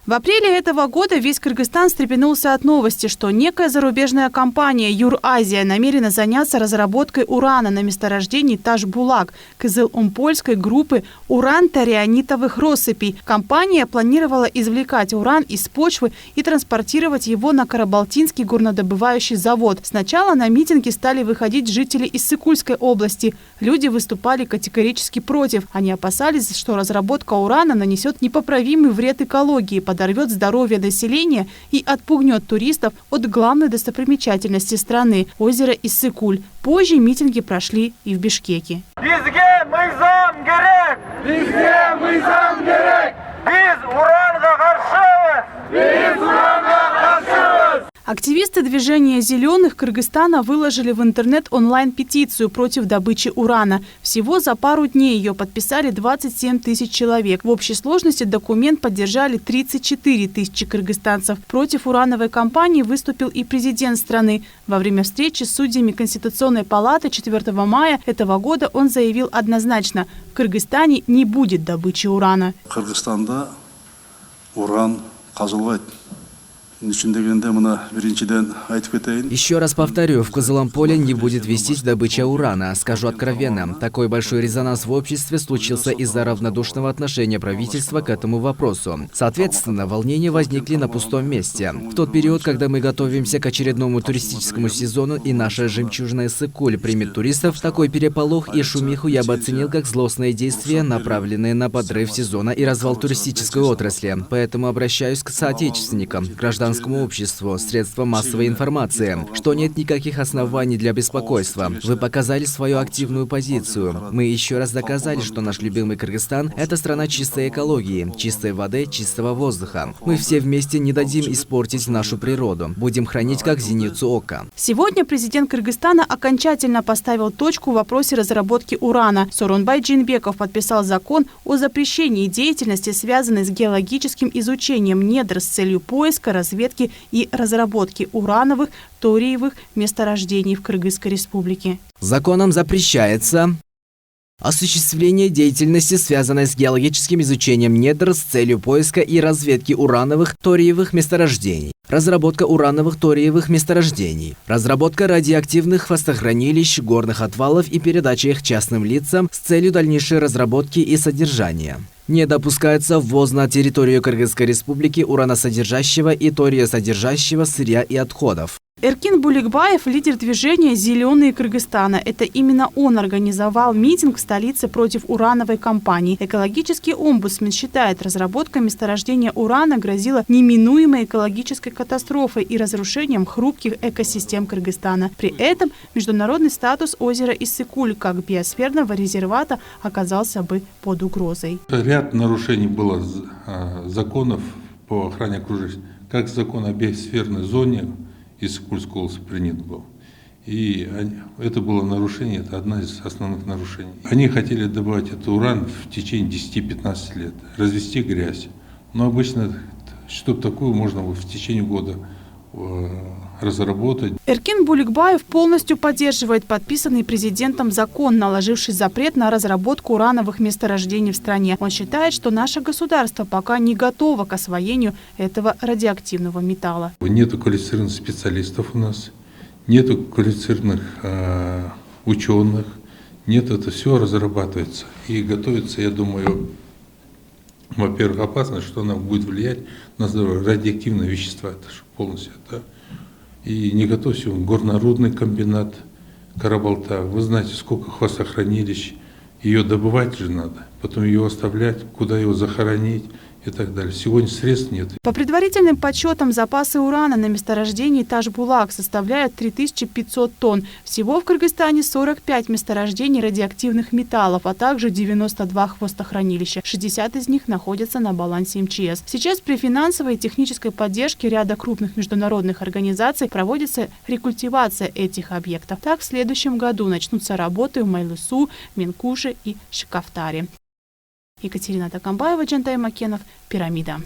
В апреле этого года весь Кыргызстан встрепенулся от новости, что некая зарубежная компания «Юразия» намерена заняться разработкой урана на месторождении Таш-Булак Кызыл-Умпольской группы уран-торионитовых россыпей. Компания планировала извлекать уран из почвы и транспортировать его на Карабалтинский горнодобывающий завод. Сначала на митинги стали выходить жители из Сыкульской области. Люди выступали категорически против. Они опасались, что разработка урана нанесет непоправимый вред экологии, подорвет здоровье населения и отпугнет туристов от главной достопримечательности страны – озера Иссык-Куль. Позже митинги прошли и в Бишкеке. Активисты движения «Зеленых» Кыргызстана выложили в интернет онлайн-петицию против добычи урана. Всего за пару дней ее подписали 27 тысяч человек. В общей сложности документ поддержали 34 тысячи кыргызстанцев. Против урановой компании выступил и президент страны. Во время встречи с судьями Конституционной палаты 4 мая этого года он заявил однозначно: в Кыргызстане не будет добычи урана. Кыргызстанда уран казылбайт. Еще раз повторю, в Кызыломполе не будет вестись добыча урана. Скажу откровенно, такой большой резонанс в обществе случился из-за равнодушного отношения правительства к этому вопросу. Соответственно, волнения возникли на пустом месте. В тот период, когда мы готовимся к очередному туристическому сезону и наша жемчужина Иссык-Куль примет туристов, такой переполох и шумиху я бы оценил как злостные действия, направленные на подрыв сезона и развал туристической отрасли. Поэтому обращаюсь к соотечественникам, гражданскому обществу, средствам массовой информации, что нет никаких оснований для беспокойства. Вы показали свою активную позицию. Мы еще раз доказали, что наш любимый Кыргызстан – это страна чистой экологии, чистой воды, чистого воздуха. Мы все вместе не дадим испортить нашу природу. Будем хранить как зеницу ока. Сегодня президент Кыргызстана окончательно поставил точку в вопросе разработки урана. Сооронбай Джейнбеков подписал закон о запрещении деятельности, связанной с геологическим изучением недр с целью поиска, разведки и разработки урановых, ториевых месторождений в Кыргызской республике. Законом запрещается осуществление деятельности, связанной с геологическим изучением недр с целью поиска и разведки урановых, ториевых месторождений, разработка урановых, ториевых месторождений, разработка радиоактивных хвостохранилищ, горных отвалов и передача их частным лицам с целью дальнейшей разработки и содержания. Не допускается ввоз на территорию Кыргызской республики ураносодержащего и ториесодержащего сырья и отходов. Эркин Буликбаев – лидер движения «Зеленые Кыргызстана». Это именно он организовал митинг в столице против урановой компании. Экологический омбудсмен считает, разработка месторождения урана грозила неминуемой экологической катастрофой и разрушением хрупких экосистем Кыргызстана. При этом международный статус озера Иссык-Куль как биосферного резервата оказался бы под угрозой. Ряд нарушений было законов по охране окружающей, как закон о биосферной зоне из Кульской области принят был. И это было нарушение, это одна из основных нарушений. Они хотели добывать этот уран в течение 10-15 лет, развести грязь. Но обычно, чтобы такую можно в течение года разработать. Эркин Буликбаев полностью поддерживает подписанный президентом закон, наложивший запрет на разработку урановых месторождений в стране. Он считает, что наше государство пока не готово к освоению этого радиоактивного металла. Нету квалифицированных специалистов у нас, нету квалифицированных ученых, нет, это все разрабатывается и готовится, я думаю, во-первых, опасно, что она будет влиять на здоровье. Радиоактивные вещества, это же полностью, да. И не готов все, горнорудный комбинат Карабалта. Вы знаете, сколько хвостохранилищ. Ее добывать же надо, потом ее оставлять, куда его захоронить и так далее. Сегодня средств нет. По предварительным подсчетам, запасы урана на месторождении Таш-Булак составляют 3500 тонн. Всего в Кыргызстане 45 месторождений радиоактивных металлов, а также 92 хвостохранилища. 60 из них находятся на балансе МЧС. Сейчас при финансовой и технической поддержке ряда крупных международных организаций проводится рекультивация этих объектов. Так, в следующем году начнутся работы в Майлысу, Менкуше и Шикафтаре. Екатерина Такамбаева, Джантай Макенов, Пирамида.